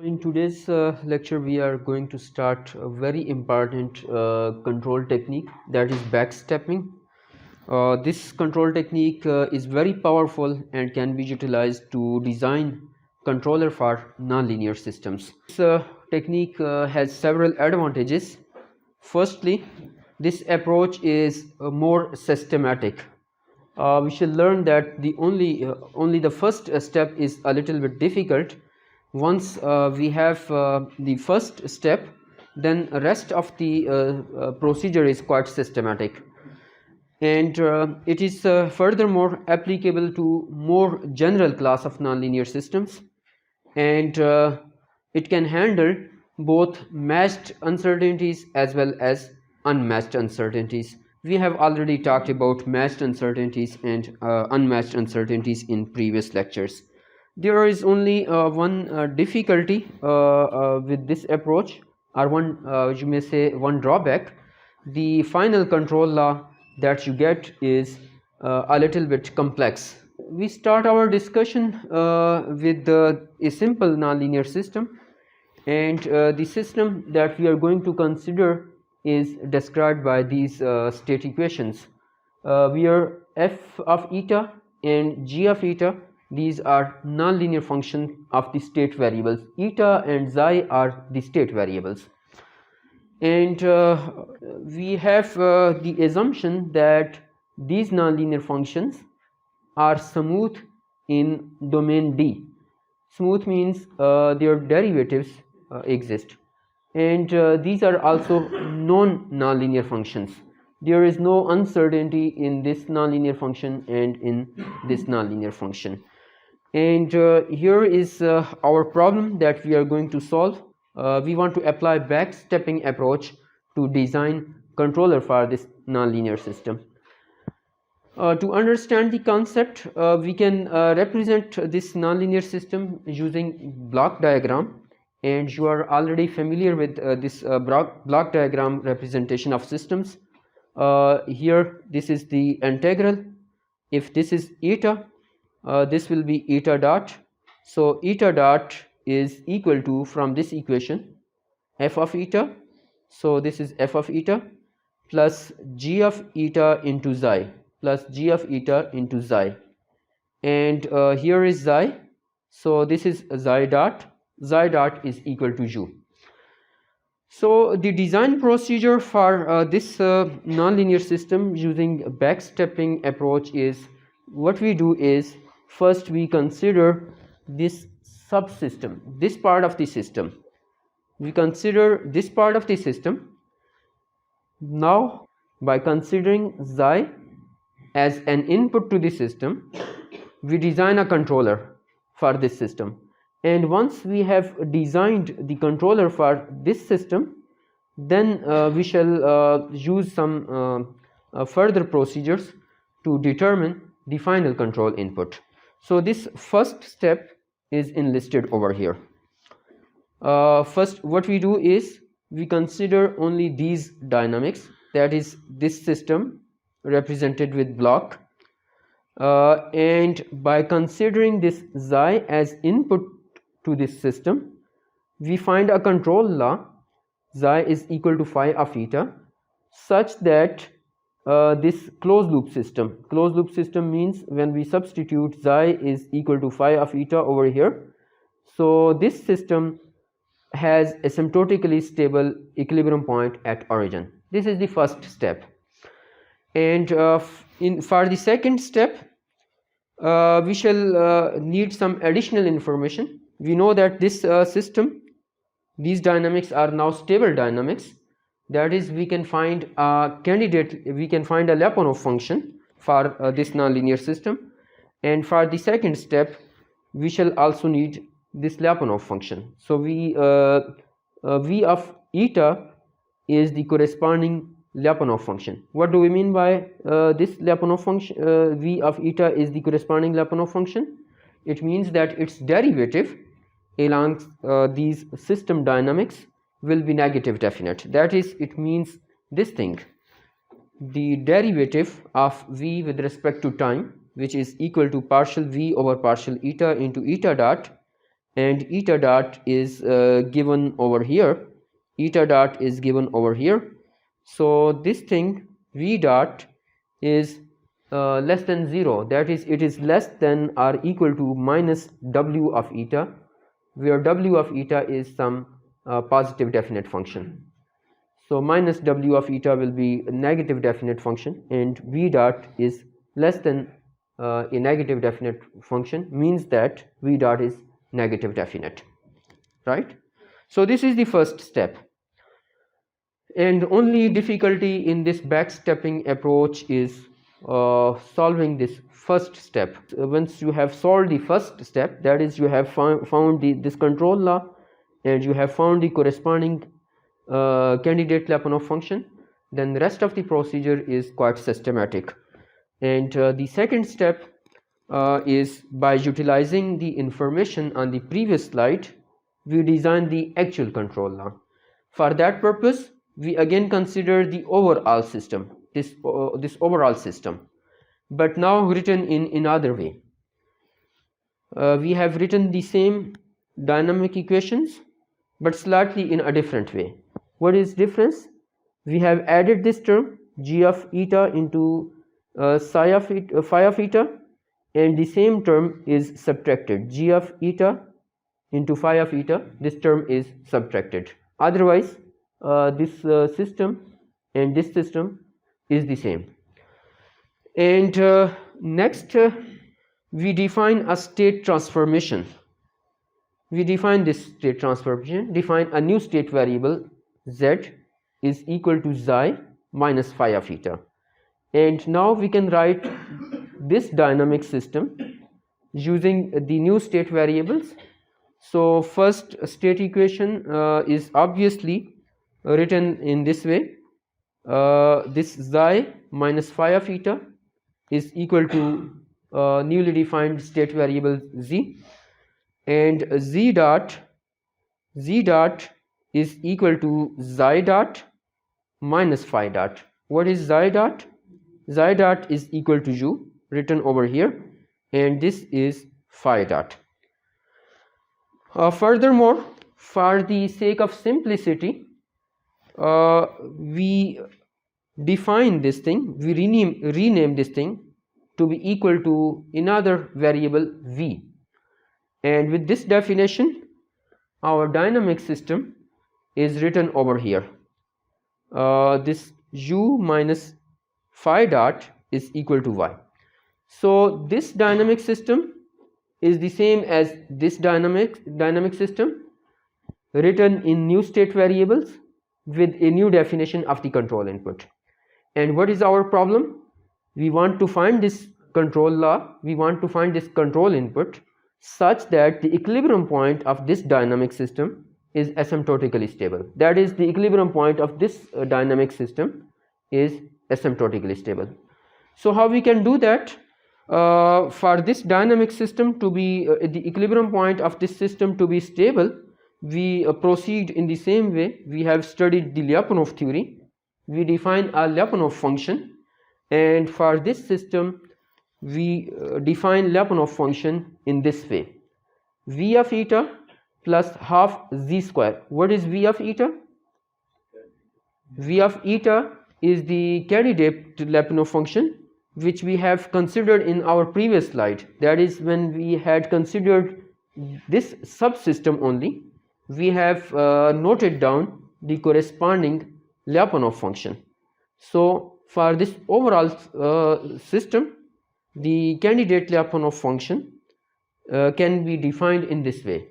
In today's lecture, we are going to start a very important control technique, that is backstepping. This control technique is very powerful and can be utilized to design controller for nonlinear systems. This technique has several advantages. Firstly, this approach is more systematic. We shall learn that the only the first step is a little bit difficult. Once we have the first step, then the rest of the procedure is quite systematic, and it is furthermore applicable to more general class of nonlinear systems, and it can handle both matched uncertainties as well as unmatched uncertainties. We have already talked about matched uncertainties and unmatched uncertainties in previous lectures. There is only one difficulty with this approach, or one you may say one drawback. The final control law that you get is a little bit complex. We start our discussion with a simple nonlinear system, and the system that we are going to consider is described by these state equations, where f of eta and g of eta, these are nonlinear functions of the state variables. Eta and xi are the state variables, and we have the assumption that these nonlinear functions are smooth in domain D. Smooth means their derivatives exist, and these are also non-nonlinear functions. There is no uncertainty in this nonlinear function and in this nonlinear function. And here is our problem that we are going to solve. We want to apply backstepping approach to design controller for this nonlinear system. To understand the concept, we can represent this nonlinear system using block diagram, and you are already familiar with this block diagram representation of systems. Here this is the integral. If this is eta, this will be eta dot. So eta dot is equal to, from this equation, f of eta. So this is f of eta plus g of eta into xi, plus g of eta into xi, and here is xi, so this is xi dot. Xi dot is equal to u. So the design procedure for this nonlinear system using backstepping approach is, what we do is, first we consider this subsystem, this part of the system. We consider this part of the system. Now, by considering xi as an input to the system, we design a controller for this system. And once we have designed the controller for this system, then we shall use some further procedures to determine the final control input. So this first step is enlisted over here. First, what we do is, we consider only these dynamics, that is this system represented with block, and by considering this xi as input to this system, we find a control law, xi is equal to phi of eta, such that this closed loop system means when we substitute xi is equal to phi of eta over here, so this system has asymptotically stable equilibrium point at origin. This is the first step. And for the second step, we shall need some additional information. We know that this system, these dynamics are now stable dynamics. That is, we can find a candidate, we can find a Lyapunov function for this nonlinear system. And for the second step, we shall also need this Lyapunov function. So v of eta is the corresponding Lyapunov function. What do we mean by this Lyapunov function? V of eta is the corresponding Lyapunov function. It means that its derivative along these system dynamics will be negative definite. That is, it means this thing, the derivative of v with respect to time, which is equal to partial v over partial eta into eta dot, and eta dot is given over here. Eta dot is given over here. So this thing v dot is less than 0, that is it is less than or equal to minus w of eta, where w of eta is some positive definite function. So minus w of eta will be a negative definite function, and v dot is less than a negative definite function, means that v dot is negative definite, right? So this is the first step. And only difficulty in this backstepping approach is solving this first step. Once you have solved the first step, that is you have found this control law and you have found the corresponding candidate Lyapunov function, then the rest of the procedure is quite systematic. And the second step is by utilizing the information on the previous slide, we design the actual control law. For that purpose, we again consider the overall system, this overall system, but now written in another way. We have written the same dynamic equations, but slightly in a different way. What is difference? We have added this term g of eta into psi of eta, phi of eta, and the same term is subtracted, g of eta into phi of eta. This term is subtracted. Otherwise, this system and this system is the same. And next, we define a state transformation. We define this state transformation, define a new state variable z is equal to xi minus phi of eta. And now we can write this dynamic system using the new state variables. So first state equation is obviously written in this way. This xi minus phi of eta is equal to newly defined state variable z, and z dot is equal to xi dot minus phi dot. What is xi dot? Xi dot is equal to u, written over here, and this is phi dot. Furthermore, for the sake of simplicity, we define this thing, we rename this thing to be equal to another variable v, and with this definition our dynamic system is written over here. This u minus phi dot is equal to y. So this dynamic system is the same as this dynamic system written in new state variables with a new definition of the control input. And what is our problem? We want to find this control law, we want to find this control input such that the equilibrium point of this dynamic system is asymptotically stable. That is, the equilibrium point of this dynamic system is asymptotically stable. So how we can do that? For this dynamic system to be the equilibrium point of this system to be stable, we proceed in the same way. We have studied the Lyapunov theory. We define a Lyapunov function, and for this system we define Lyapunov function in this way: v of eta plus half z square. What is v of eta? V of eta is the candidate Lyapunov function which we have considered in our previous slide. That is, when we had considered this subsystem only, we have noted down the corresponding Lyapunov function. So for this overall system, the candidate Lyapunov function can be defined in this way: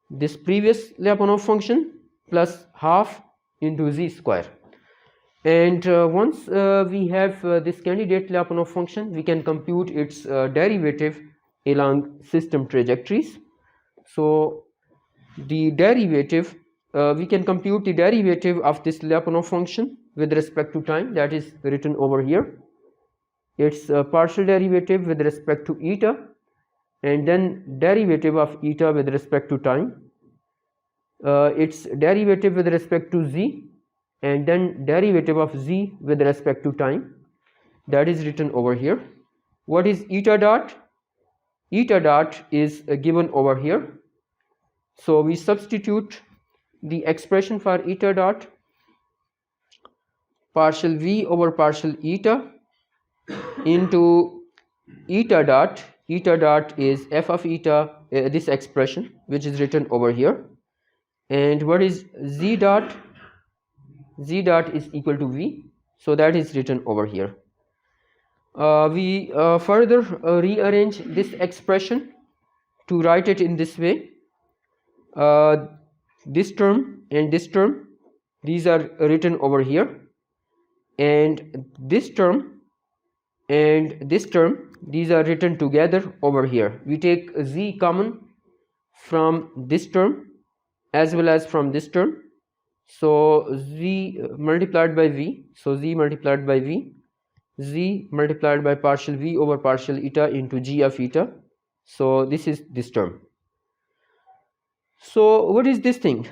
this previous Lyapunov function plus half into z square. And once we have this candidate Lyapunov function, we can compute its derivative along system trajectories. So the derivative, we can compute the derivative of this Lyapunov function with respect to time, that is written over here. Its partial derivative with respect to eta, and then derivative of eta with respect to time, its derivative with respect to z, and then derivative of z with respect to time, that is written over here. What is eta dot? Eta dot is given over here. So we substitute the expression for eta dot partial v over partial eta into eta dot. Eta dot is f of eta, this expression which is written over here. And what is z dot? Z dot is equal to v, so that is written over here. We further rearrange this expression to write it in this way. This term and this term, these are written over here, and this term and this term, these are written together over here. We take z common from this term as well as from this term. So z multiplied by v, so z multiplied by v, z multiplied by partial v over partial eta into g of eta. So this is this term. So what is this thing?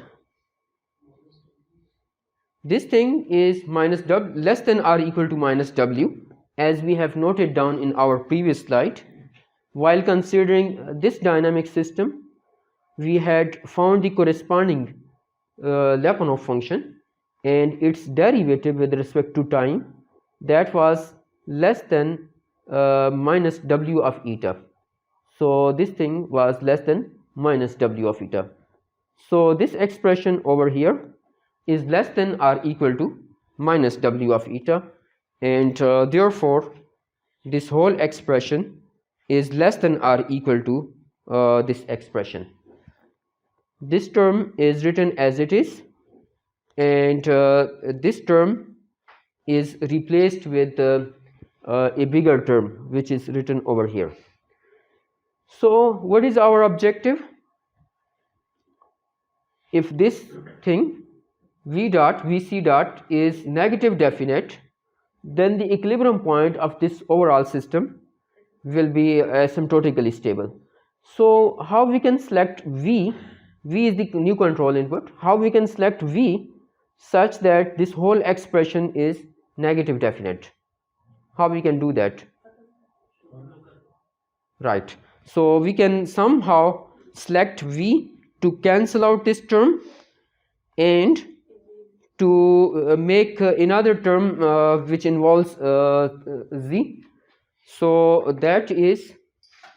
This thing is minus w, less than or equal to minus w, as we have noted down in our previous slide. While considering this dynamic system, we had found the corresponding Lyapunov function and its derivative with respect to time, that was less than minus w of eta. So this thing was less than minus w of eta. So this expression over here is less than or equal to minus w of eta, and therefore this whole expression is less than or equal to this expression. This term is written as it is, and this term is replaced with a bigger term which is written over here. So what is our objective? If this thing v dot vc dot is negative definite, then the equilibrium point of this overall system will be asymptotically stable. So how we can select v? V is the new control input. How we can select v such that this whole expression is negative definite? How we can do that? Right. So we can somehow select v to cancel out this term and to make another term which involves z. So that is,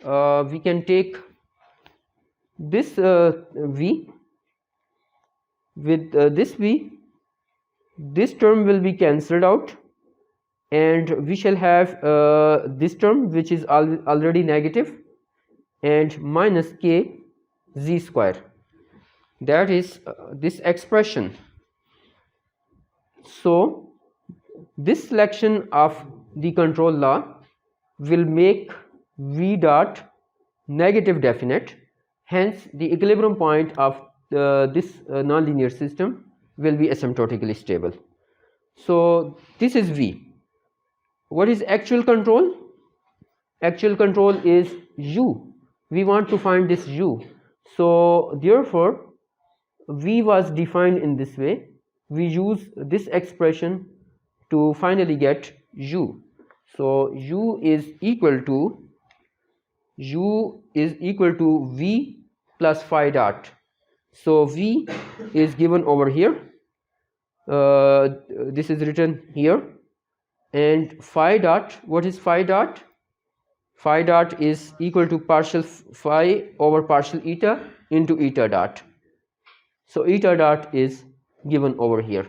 we can take this v with this v, this term will be cancelled out, and we shall have this term which is already negative, and minus k z square, that is this expression. So this selection of the control law will make v dot negative definite, hence the equilibrium point of this nonlinear system will be asymptotically stable. So this is v. What is actual control? Actual control is u. We want to find this u. So therefore v was defined in this way. We use this expression to finally get u. So u is equal to v plus phi dot. So v is given over here, this is written here, and phi dot, what is phi dot? Phi dot is equal to partial phi over partial eta into eta dot. So eta dot is given over here.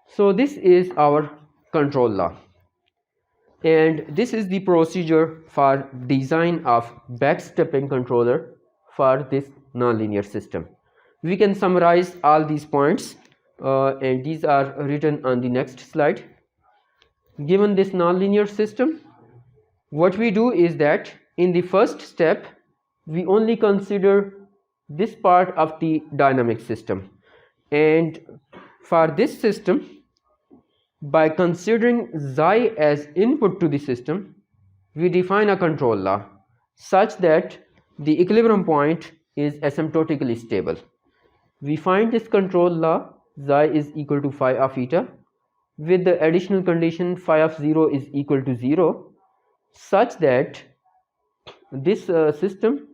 So this is our control law, and this is the procedure for design of backstepping controller for this nonlinear system. We can summarize all these points, and these are written on the next slide. Given this nonlinear system, what we do is that in the first step we only consider this part of the dynamic system, and for this system, by considering xi as input to the system, we define a control law such that the equilibrium point is asymptotically stable. We find this control law xi is equal to phi of eta with the additional condition phi of 0 is equal to 0, such that this system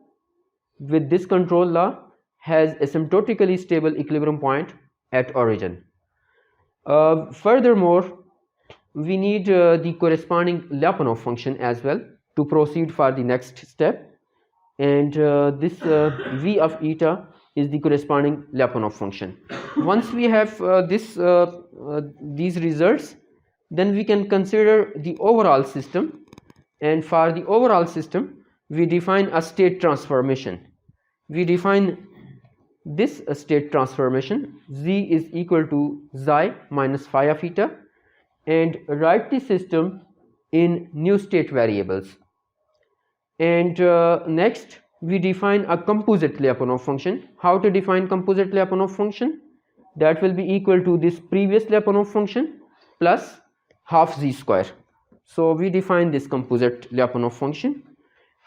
with this control law has asymptotically stable equilibrium point at origin. Furthermore, we need the corresponding Lyapunov function as well to proceed for the next step, and this v of eta is the corresponding Lyapunov function. Once we have these results, then we can consider the overall system, and for the overall system we define a state transformation. We define this state transformation z is equal to xi minus phi of eta, and write the system in new state variables. And next we define a composite Lyapunov function. How to define composite Lyapunov function? That will be equal to this previous Lyapunov function plus half z square. So we define this composite Lyapunov function,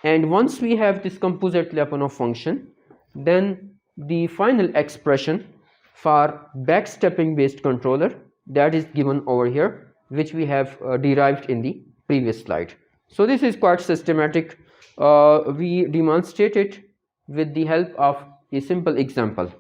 and once we have this composite Lyapunov function, then the final expression for backstepping based controller, that is given over here, which we have derived in the previous slide. So this is quite systematic. We demonstrate it with the help of a simple example.